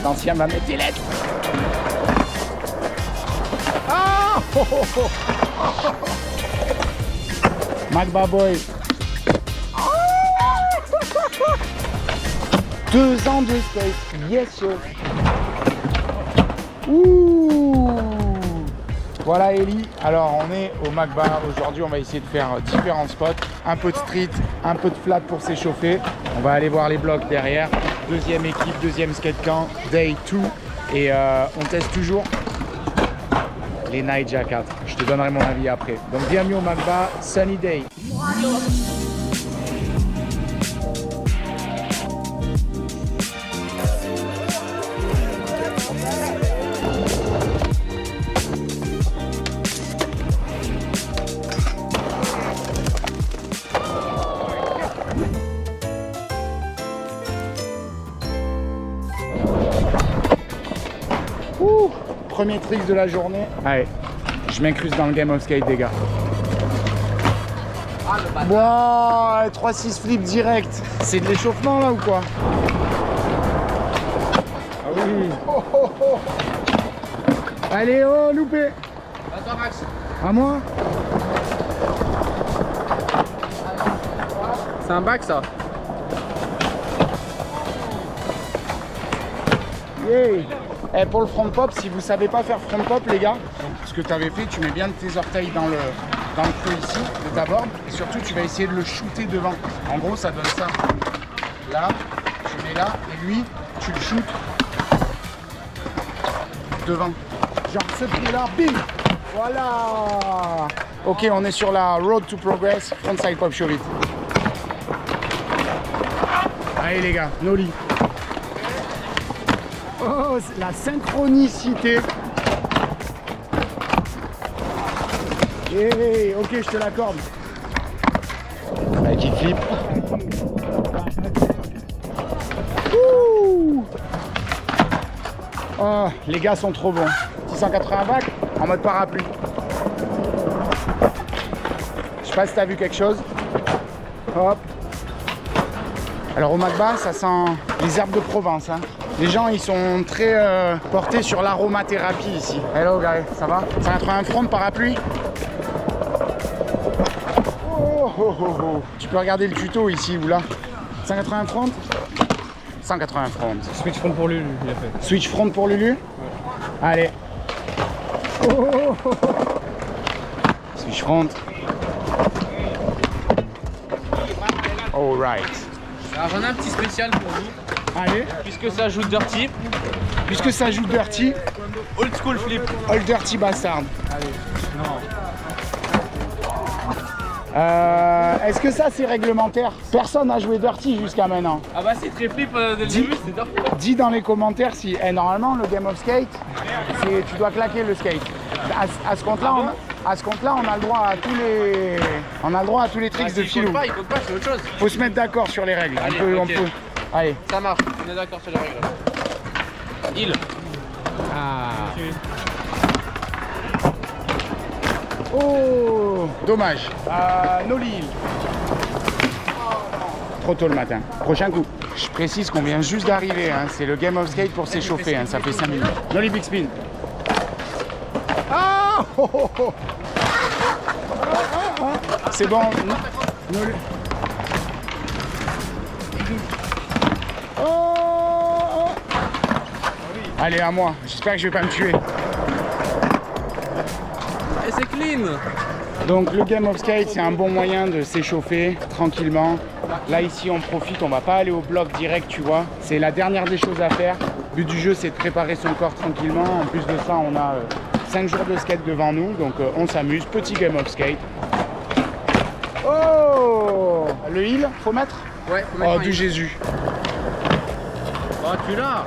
L'ancien va mettre des lettres. Ah oh, oh, oh. Magba Boy. 2 ans de skate. Yes sir. Ouh. Voilà Ellie, alors on est au Magba. Aujourd'hui on va essayer de faire différents spots. Un peu de street, un peu de flat pour s'échauffer. On va aller voir les blocs derrière. Deuxième équipe, deuxième skate camp, day 2. Et on teste toujours les Naija 4. Je te donnerai mon avis après. Donc bienvenue au Magba, sunny day. Ouh, premier trick de la journée. Allez, je m'incruste dans le game of skate des gars. Wow, 3-6 flip direct. C'est de l'échauffement là ou quoi? Ah oui. Oh, oh, oh. Allez, oh, loupé. Attends Max. À moi. C'est un bac ça. Yeah. Et pour le front pop, si vous savez pas faire front pop les gars, ce que tu avais fait, tu mets bien tes orteils dans le creux ici de ta board et surtout tu vas essayer de le shooter devant. En gros ça donne ça. Là, tu mets là et lui, tu le shootes devant. Genre ce pied là, bim. Voilà. Ok, on est sur la road to progress, frontside pop show vite. Allez les gars, nollie. Oh, la synchronicité. Hey, ok, je te l'accorde. Avec kickflip. Oh, les gars sont trop bons. 680 bacs en mode parapluie. Je sais pas si t'as vu quelque chose. Hop. Alors au Magba, ça sent les herbes de Provence. Hein. Les gens, ils sont très portés sur l'aromathérapie ici. Hello guys, ça va? 180 front parapluie. Oh, oh, oh, oh. Tu peux regarder le tuto ici ou là. 180 front. 180 front. Switch front pour Lulu, il a fait. Switch front pour Lulu. Ouais. Allez. Oh, oh, oh, oh. Switch front. All right. Alors j'en ai un petit spécial pour vous. Allez. Puisque ça joue dirty. Puisque ça joue dirty. Old school flip. Old dirty bastard. Allez. Non. Est-ce que ça c'est réglementaire? Personne n'a joué dirty jusqu'à maintenant. Ah bah c'est très flip dès le début, c'est dirty. Dis dans les commentaires si normalement le game of skate, tu dois claquer le skate. À ce compte-là, on a le droit à tous les tricks de filou. Il compte pas, c'est autre chose. Faut se mettre d'accord sur les règles. Allez, on peut. Allez. Ça marche, on est d'accord sur les règles. Il. Ah. Oh, dommage. Nolly. Trop tôt le matin. Prochain coup. Je précise qu'on vient juste d'arriver. Hein. C'est le game of skate pour s'échauffer. Hein. Ça fait 5 minutes. Nolly big spin. Ah oh, oh, oh. C'est bon. Nolly. Oh, oh. Allez, à moi. J'espère que je vais pas me tuer. Et c'est clean. Donc le game of skate, c'est un bon moyen de s'échauffer tranquillement. Là ici on profite, on va pas aller au bloc direct, tu vois. C'est la dernière des choses à faire. Le but du jeu c'est de préparer son corps tranquillement. En plus de ça on a 5 jours de skate devant nous, donc on s'amuse. Petit game of skate. Oh, le heal, faut mettre? Ouais, faut mettre du Jésus. Oh tu l'as.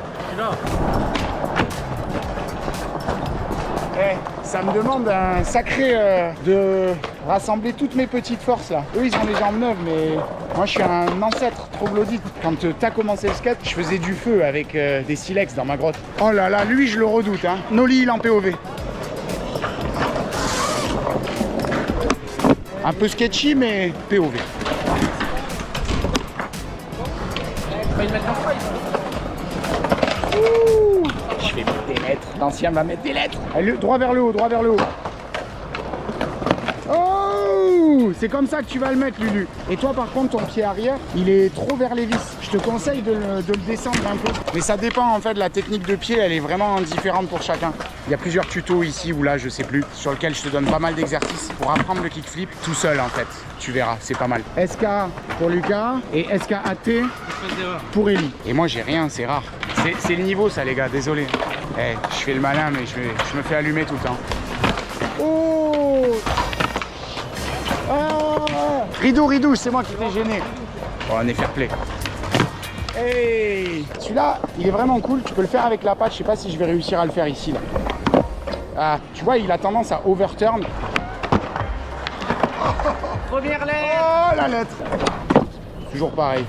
Ça me demande un sacré de rassembler toutes mes petites forces là. Eux ils ont les jambes neuves mais moi je suis un ancêtre troglodyte. Quand t'as commencé le skate, je faisais du feu avec des silex dans ma grotte. Oh là là, lui je le redoute hein. Nolly il en POV. Un peu sketchy mais POV. Il va le mettre en fight. Ouh. des lettres. L'ancien va mettre des lettres. Allez, droit vers le haut, droit vers le haut. Oh, c'est comme ça que tu vas le mettre, Lulu. Et toi, par contre, ton pied arrière, il est trop vers les vis. Je te conseille de le descendre un peu. Mais ça dépend, en fait, la technique de pied, elle est vraiment différente pour chacun. Il y a plusieurs tutos ici ou là, je sais plus, sur lequel je te donne pas mal d'exercices pour apprendre le kickflip tout seul, en fait. Tu verras, c'est pas mal. SK pour Lucas et SKAT pour Ellie. Et moi, j'ai rien, c'est rare. C'est le niveau, ça, les gars, désolé. Eh, je fais le malin, mais je me fais allumer tout le temps. Oh! Ah, rideau, c'est moi qui t'ai gêné. Bon, on est fair play. Hey, celui-là, il est vraiment cool. Tu peux le faire avec la patte. Je sais pas si je vais réussir à le faire ici. Là. Ah, tu vois, il a tendance à overturn. Première lettre. Oh, la lettre. Toujours pareil.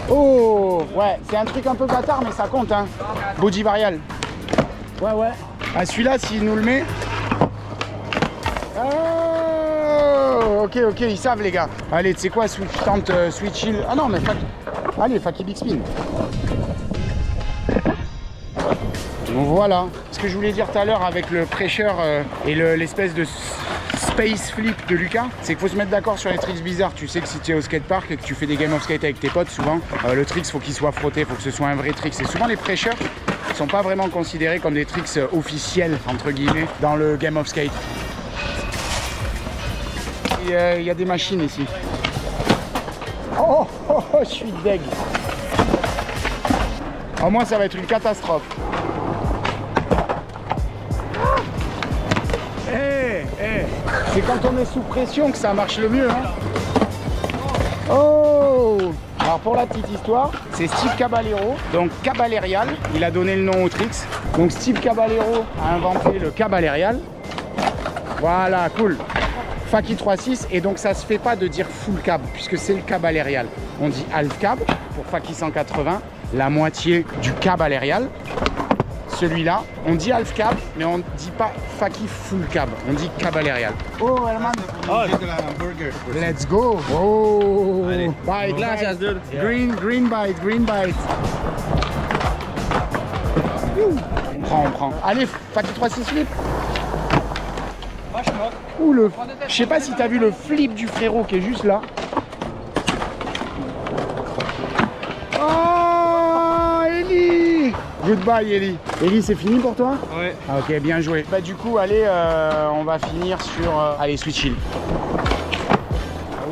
Oh, ouais, c'est un truc un peu bâtard, mais ça compte, hein. Body varial. Ouais. Ah, celui-là, s'il nous le met. Ok, ils savent les gars. Allez, tu sais quoi, tente switch hill. Ah non, mais allez, Faki Big Spin. Donc voilà. Ce que je voulais dire tout à l'heure avec le pressure et l'espèce de space flip de Lucas, c'est qu'il faut se mettre d'accord sur les tricks bizarres. Tu sais que si tu es au skatepark et que tu fais des game of skate avec tes potes, souvent, le trick, faut qu'il soit frotté, faut que ce soit un vrai trick. Et souvent, les pressures ne sont pas vraiment considérés comme des tricks officiels, entre guillemets, dans le game of skate. Il y a des machines ici. Oh, je suis deg. Au moins, ça va être une catastrophe. C'est quand on est sous pression que ça marche le mieux. Hein. Oh! Alors pour la petite histoire, c'est Steve Caballero, donc Caballerial. Il a donné le nom au tricks. Donc Steve Caballero a inventé le Caballerial. Voilà, cool. Faki 3.6, et donc ça se fait pas de dire full cab puisque c'est le Caballerial. On dit half cab pour Faki 180, la moitié du Caballerial. Celui-là, on dit half cab, mais on dit pas Faki full cab, on dit Caballerial. Oh, Herman, let's go. Oh, allez. Bite, Gracias, dude. Green bite. On prend. Allez, Faki 3.6 flip. Ouh, je sais pas si t'as vu le flip du frérot qui est juste là. Oh, Ellie! Goodbye, Ellie. Ellie, c'est fini pour toi? Ouais. Ah, ok, bien joué. Bah du coup, allez, on va finir sur... allez, switch hill.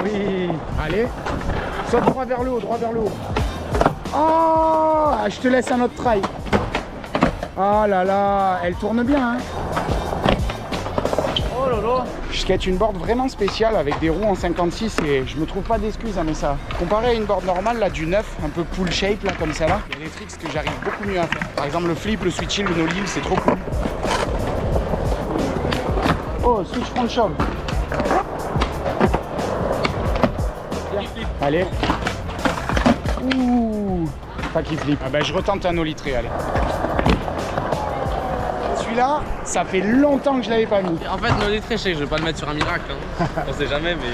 Oui. Allez. Saute droit vers le haut. Oh, je te laisse un autre try. Oh là là, elle tourne bien, hein. Oh là là. Je skate une board vraiment spéciale avec des roues en 56 et je me trouve pas d'excuses à mettre ça. Comparé à une board normale, là, du 9, un peu pull shape, là, comme ça là, il y a des tricks que j'arrive beaucoup mieux à faire. Par exemple, le flip, le switch hill, le no heel, c'est trop cool. Oh, switch front shove. Allez. Ouh. Pas qui flip. Ah bah, je retente un no litré, allez. Celui-là, ça fait longtemps que je l'avais pas mis. En fait, nos litrés, je sais que je vais pas le mettre sur un miracle. Hein. On sait jamais, mais.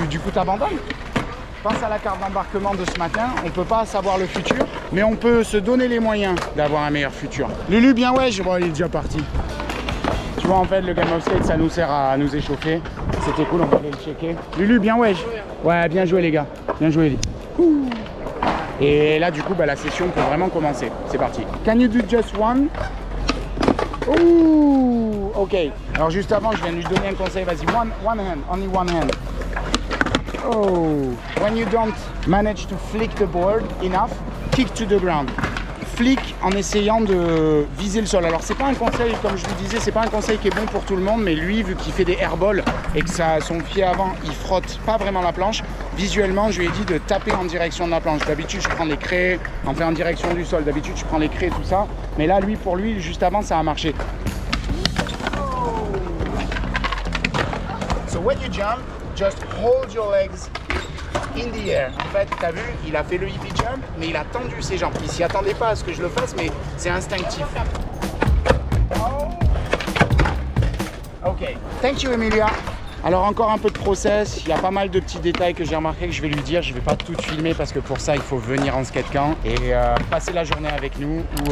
Du coup, t'abandonnes. Pense à la carte d'embarquement de ce matin. On peut pas savoir le futur, mais on peut se donner les moyens d'avoir un meilleur futur. Lulu, bien ouais, bon, il est déjà parti. Tu vois, en fait, le Game of Skate, ça nous sert à nous échauffer. C'était cool, on va aller le checker. Lulu, bien ouais. Ouais, bien joué les gars. Bien joué, Ellie. Ouh. Et là, du coup, bah, la session peut vraiment commencer. C'est parti. Can you do just one? Ouh, ok. Alors juste avant, je viens de lui donner un conseil. Vas-y, one hand, only one hand. Oh, when you don't manage to flick the board enough, kick to the ground. Flick en essayant de viser le sol. Alors c'est pas un conseil, comme je vous disais, c'est pas un conseil qui est bon pour tout le monde, mais lui, vu qu'il fait des airballs et que son pied avant, il frotte pas vraiment la planche, visuellement, je lui ai dit de taper en direction de la planche. D'habitude, je prends les craies, enfin en direction du sol. D'habitude, je prends les craies, tout ça. Mais là, lui, pour lui, juste avant, ça a marché. So when you jump, just hold your legs in the air. En fait, t'as vu, il a fait le hippie jump, mais il a tendu ses jambes. Il s'y attendait pas à ce que je le fasse, mais c'est instinctif. Oh. Ok. Thank you, Emilia. Alors encore un peu de process, il y a pas mal de petits détails que j'ai remarqué que je vais lui dire. Je vais pas tout filmer parce que pour ça il faut venir en skate camp et passer la journée avec nous ou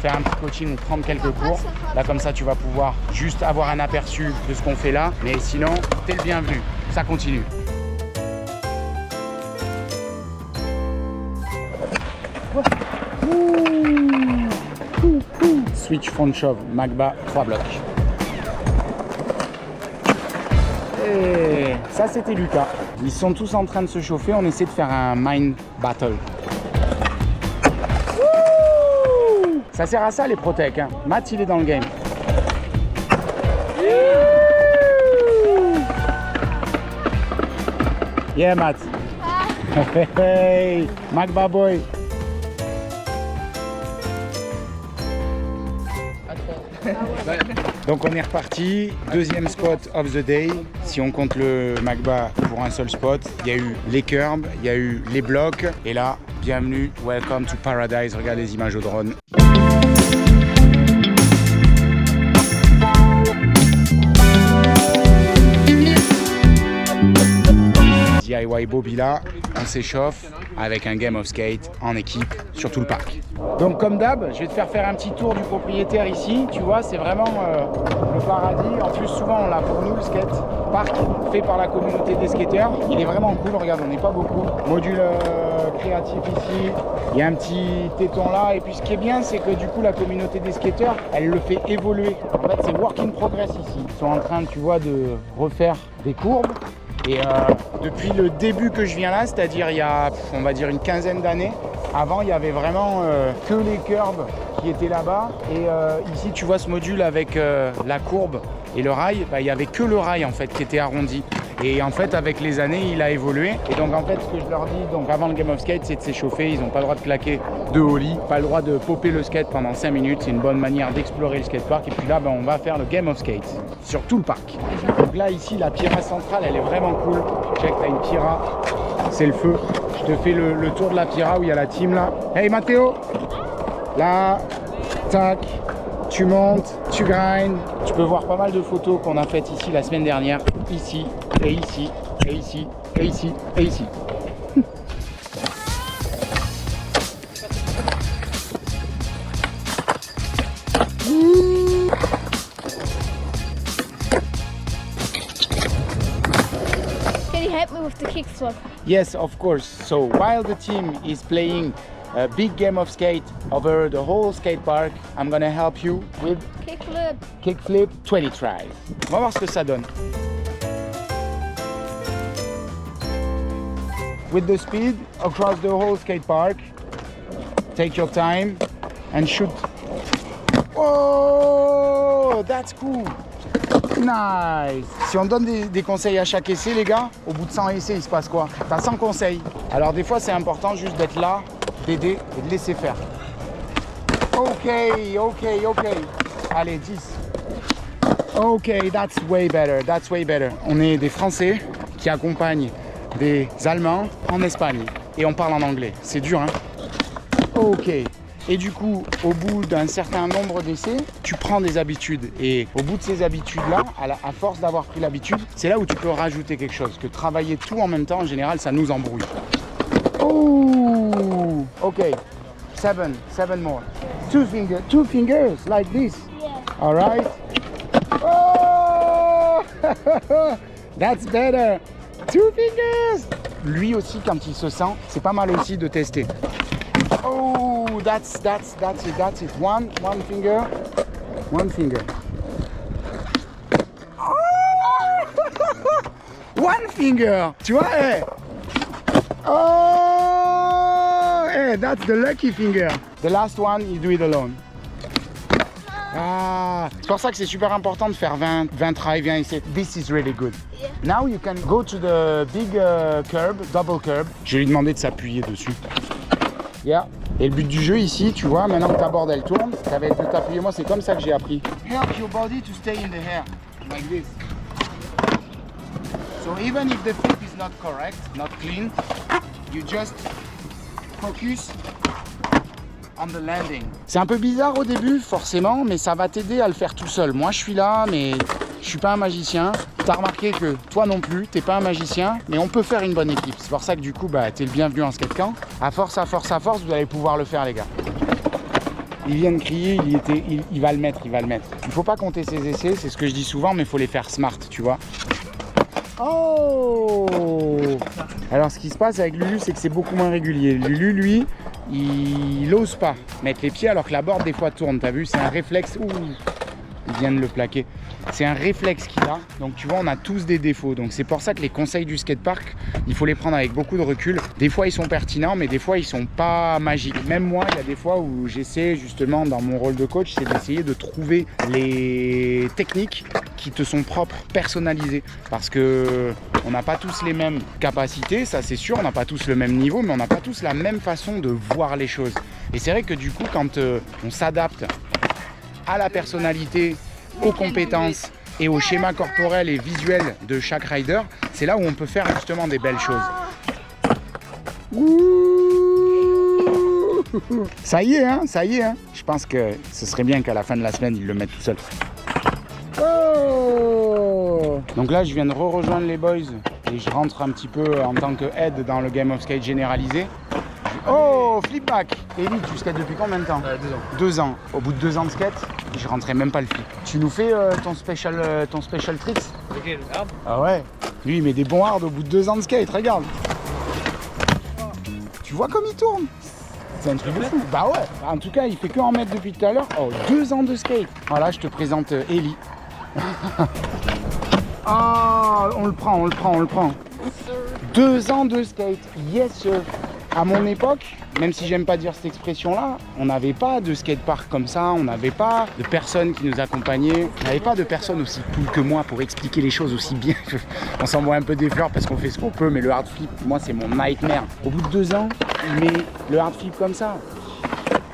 faire un petit coaching ou prendre quelques cours. Là comme ça tu vas pouvoir juste avoir un aperçu de ce qu'on fait là. Mais sinon, t'es le bienvenu. Ça continue. Switch front shove, Magba 3 blocs. Et ça c'était Lucas. Ils sont tous en train de se chauffer, on essaie de faire un mind battle. Ça sert à ça les protèques, hein. Matt il est dans le game. Yeah Matt. Hey, Magba boy. Donc on est reparti, deuxième spot of the day. Si on compte le Magba pour un seul spot, il y a eu les curbs, il y a eu les blocs. Et là, bienvenue, welcome to paradise. Regarde les images au drone. DIY Bobila, on s'échauffe avec un game of skate en équipe sur tout le parc. Donc comme d'hab, je vais te faire un petit tour du propriétaire ici. Tu vois, c'est vraiment le paradis. En plus, souvent on l'a pour nous le skate park fait par la communauté des skateurs. Il est vraiment cool, regarde, on n'est pas beaucoup. Module créatif ici. Il y a un petit téton là. Et puis ce qui est bien, c'est que du coup la communauté des skateurs, elle le fait évoluer. En fait, c'est work in progress ici. Ils sont en train, tu vois, de refaire des courbes. Et depuis le début que je viens là, c'est-à-dire il y a, on va dire, une quinzaine d'années, avant il y avait vraiment que les curbs qui étaient là-bas. Et ici tu vois ce module avec la courbe et le rail, bah, il n'y avait que le rail en fait qui était arrondi. Et en fait avec les années il a évolué. Et donc en fait ce que je leur dis donc avant le Game of Skate, c'est de s'échauffer. Ils n'ont pas le droit de claquer de ollie, pas le droit de popper le skate pendant 5 minutes. C'est une bonne manière d'explorer le skatepark. Et puis là on va faire le Game of Skate sur tout le parc. Donc là ici la Pira centrale elle est vraiment cool. Check, t'as une Pira, c'est le feu. Je te fais le tour de la Pira où il y a la team là. Hey Mathéo, là, tac. Tu montes, tu grindes. Tu peux voir pas mal de photos qu'on a faites ici la semaine dernière. Ici, et ici, et ici, et ici, et ici. Can you help me with the kickflip? Yes, of course. So while the team is playing a big game of skate over the whole skate park, I'm gonna help you with Kickflip. kickflip 20 tries. On va voir ce que ça donne. With the speed across the whole skate park, take your time and shoot. Oh, that's cool. Nice. Si on donne des conseils à chaque essai, les gars, au bout de 100 essais, il se passe quoi? T'as 100 conseils. Alors des fois, c'est important juste d'être là, d'aider et de laisser faire. Ok. Allez, 10. Ok, that's way better. On est des Français qui accompagnent des Allemands en Espagne et on parle en anglais. C'est dur, hein? Ok. Et du coup, au bout d'un certain nombre d'essais, tu prends des habitudes. Et au bout de ces habitudes-là, à force d'avoir pris l'habitude, c'est là où tu peux rajouter quelque chose. Que travailler tout en même temps, en général, ça nous embrouille. Oh, ok. Seven more. Two fingers, like this. Yeah. All right. Oh, that's better. 2 fingers. Lui aussi, quand il se sent, c'est pas mal aussi de tester. Oh, that's it. One finger. Oh! One finger. Tu vois, hey. Oh, hey, that's the lucky finger. The last one, you do it alone. Ah, c'est pour ça que c'est super important de faire 20 tries, 20 essais. This is really good. Yeah. Now you can go to the big curb, double curb. Je vais lui demander de s'appuyer dessus. Yeah. Et le but du jeu ici, tu vois, maintenant que ta board elle tourne, ça va être de t'appuyer. Moi, c'est comme ça que j'ai appris. Help your body to stay in the air, like this. So even if the flip is not correct, not clean, you just focus on the landing. C'est un peu bizarre au début, forcément, mais ça va t'aider à le faire tout seul. Moi, je suis là, mais je suis pas un magicien. T'as remarqué que toi non plus, t'es pas un magicien, mais on peut faire une bonne équipe. C'est pour ça que du coup, bah, t'es le bienvenu en skate camp. À force, vous allez pouvoir le faire, les gars. Il vient de crier, il va le mettre, il va le mettre. Il faut pas compter ses essais, c'est ce que je dis souvent, mais il faut les faire smart, tu vois. Oh! Alors ce qui se passe avec Lulu, c'est que c'est beaucoup moins régulier. Lulu, lui, il n'ose pas mettre les pieds alors que la board des fois tourne. T'as vu, c'est un réflexe. Ouh, il vient de le plaquer. C'est un réflexe qu'il a. Donc tu vois, on a tous des défauts. Donc c'est pour ça que les conseils du skatepark, il faut les prendre avec beaucoup de recul. Des fois ils sont pertinents, mais des fois ils sont pas magiques. Même moi, il y a des fois où j'essaie justement dans mon rôle de coach, c'est d'essayer de trouver les techniques qui te sont propres, personnalisées. Parce que on n'a pas tous les mêmes capacités, ça c'est sûr. On n'a pas tous le même niveau, mais on n'a pas tous la même façon de voir les choses. Et c'est vrai que du coup, quand on s'adapte à la personnalité, aux compétences et au schéma corporel et visuel de chaque rider, c'est là où on peut faire justement des belles choses. Ça y est, hein, ça y est. Hein. Je pense que ce serait bien qu'à la fin de la semaine, ils le mettent tout seul. Oh. Donc là, je viens de rejoindre les boys et je rentre un petit peu en tant que aide dans le Game of Skate généralisé. Oh, flip back. Eli, tu skates depuis combien de temps? 2 ans. 2 ans. Au bout de 2 ans de skate, je rentrais même pas le flip. Tu nous fais ton special tricks? Ok, le hard. Ah ouais. Lui, il met des bons hards au bout de 2 ans de skate, regarde. Tu vois comme il tourne? C'est un truc de fou. Bah ouais. En tout cas, il fait que en mettre depuis tout à l'heure. Oh, 2 ans de skate. Voilà, je te présente Eli. Ah, on le prend. 2 ans de skate. Yes, sir. À mon époque, même si j'aime pas dire cette expression-là, on n'avait pas de skatepark comme ça, on n'avait pas de personnes qui nous accompagnaient, on n'avait pas de personnes aussi cool que moi pour expliquer les choses aussi bien. On s'envoie un peu des fleurs parce qu'on fait ce qu'on peut, mais le hard flip, moi, c'est mon nightmare. Au bout de 2 ans, il met le hard flip comme ça.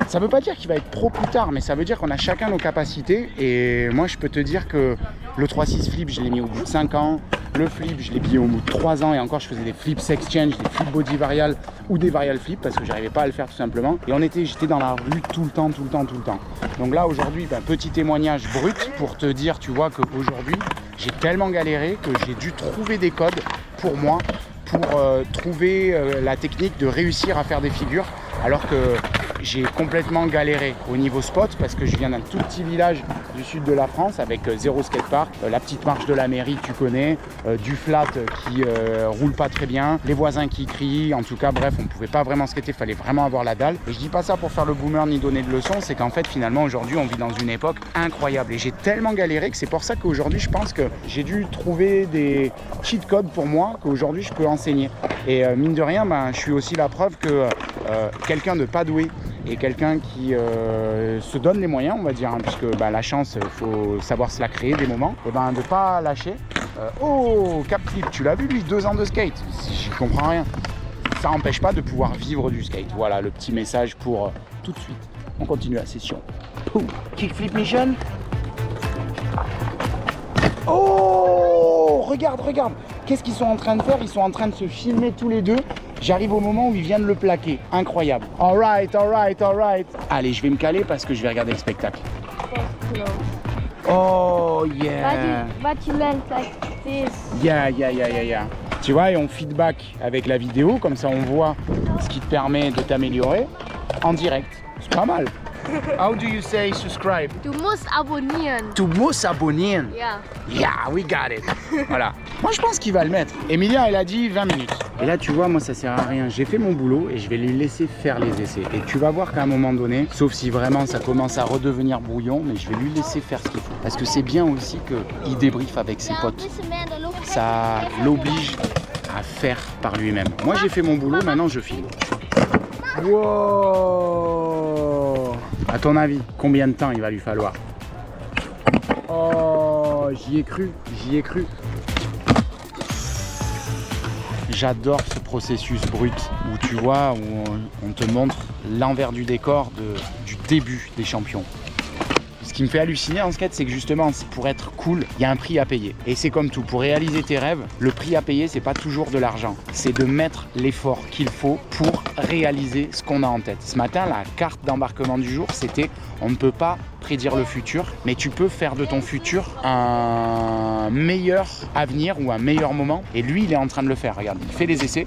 Ça veut pas dire qu'il va être pro plus tard, mais ça veut dire qu'on a chacun nos capacités. Et moi, je peux te dire que le 3-6 flip, je l'ai mis au bout de 5 ans. Le flip, je l'ai mis au bout de 3 ans. Et encore, je faisais des flips exchange, des flips body varial ou des varial flips parce que j'arrivais pas à le faire tout simplement. Et j'étais dans la rue tout le temps. Donc là, aujourd'hui, petit témoignage brut pour te dire, tu vois, qu'aujourd'hui, j'ai tellement galéré que j'ai dû trouver des codes pour moi, pour trouver la technique de réussir à faire des figures. Alors que j'ai complètement galéré au niveau spot parce que je viens d'un tout petit village du sud de la France avec 0 skatepark, la petite marche de la mairie tu connais, du flat qui roule pas très bien, les voisins qui crient, en tout cas bref on pouvait pas vraiment skater, il fallait vraiment avoir la dalle. Et je dis pas ça pour faire le boomer ni donner de leçons, c'est qu'en fait finalement aujourd'hui on vit dans une époque incroyable et j'ai tellement galéré que c'est pour ça qu'aujourd'hui je pense que j'ai dû trouver des cheat codes pour moi qu'aujourd'hui je peux enseigner. Et mine de rien, je suis aussi la preuve que quelqu'un de pas doué et quelqu'un qui se donne les moyens, on va dire, hein, puisque la chance, il faut savoir se la créer des moments, et de ne pas lâcher. Oh, cap flip, tu l'as vu lui, 2 ans de skate, j'y comprends rien. Ça n'empêche pas de pouvoir vivre du skate. Voilà le petit message pour tout de suite. On continue la session. Poum. Kickflip mission. Oh, regarde. Qu'est-ce qu'ils sont en train de faire? Ils sont en train de se filmer tous les deux. J'arrive au moment où il vient de le plaquer. Incroyable. All right. Allez, je vais me caler parce que je vais regarder le spectacle. Oh, yeah. But you learn like this. Yeah. Tu vois, et on feedback avec la vidéo. Comme ça, on voit ce qui te permet de t'améliorer en direct. C'est pas mal. How do you say subscribe? Du musst abonnieren. Tu musst abonnieren. Yeah, we got it. Voilà. Moi, je pense qu'il va le mettre. Emilia, elle a dit 20 minutes. Et là, tu vois, moi, ça sert à rien. J'ai fait mon boulot et je vais lui laisser faire les essais. Et tu vas voir qu'à un moment donné, sauf si vraiment ça commence à redevenir brouillon, mais je vais lui laisser faire ce qu'il faut. Parce que c'est bien aussi qu'il débriefe avec ses potes. Ça l'oblige à faire par lui-même. Moi, j'ai fait mon boulot, maintenant, je filme. Wow! À ton avis, combien de temps il va lui falloir? Oh, j'y ai cru. J'adore ce processus brut où tu vois, où on te montre l'envers du décor du début des champions. Ce qui me fait halluciner en skate, c'est que justement, pour être cool, il y a un prix à payer. Et c'est comme tout, pour réaliser tes rêves, le prix à payer, c'est pas toujours de l'argent. C'est de mettre l'effort qu'il faut pour réaliser ce qu'on a en tête. Ce matin, la carte d'embarquement du jour, c'était on ne peut pas prédire le futur, mais tu peux faire de ton futur un meilleur avenir ou un meilleur moment. Et lui, il est en train de le faire. Regarde, il fait les essais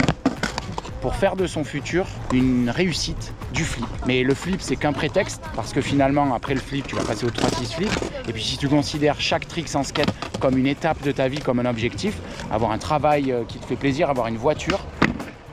pour faire de son futur une réussite du flip. Mais le flip, c'est qu'un prétexte, parce que finalement, après le flip, tu vas passer au 3-6 flip. Et puis si tu considères chaque trick en skate comme une étape de ta vie, comme un objectif, avoir un travail qui te fait plaisir, avoir une voiture,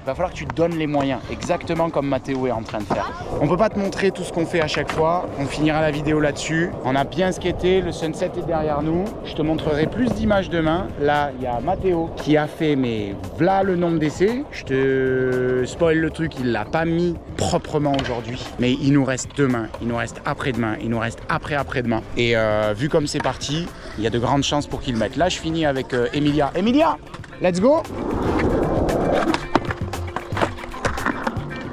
il va falloir que tu te donnes les moyens, exactement comme Mathéo est en train de faire. On ne peut pas te montrer tout ce qu'on fait à chaque fois, on finira la vidéo là-dessus. On a bien skaté, le sunset est derrière nous. Je te montrerai plus d'images demain. Là, il y a Mathéo qui a fait, mais voilà le nombre d'essais. Je te spoil le truc, il ne l'a pas mis proprement aujourd'hui. Mais il nous reste demain, il nous reste après-demain, il nous reste après-après-demain. Et vu comme c'est parti, il y a de grandes chances pour qu'il le mette. Là, je finis avec Emilia. Emilia, let's go!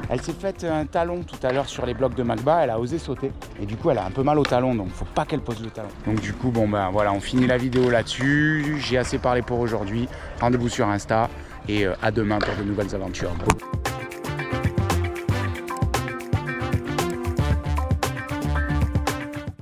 Elle s'est faite un talon tout à l'heure sur les blocs de Magba, elle a osé sauter et du coup elle a un peu mal au talon, donc faut pas qu'elle pose le talon. Donc du coup bon ben voilà, on finit la vidéo là-dessus, j'ai assez parlé pour aujourd'hui, rendez-vous sur Insta et à demain pour de nouvelles aventures.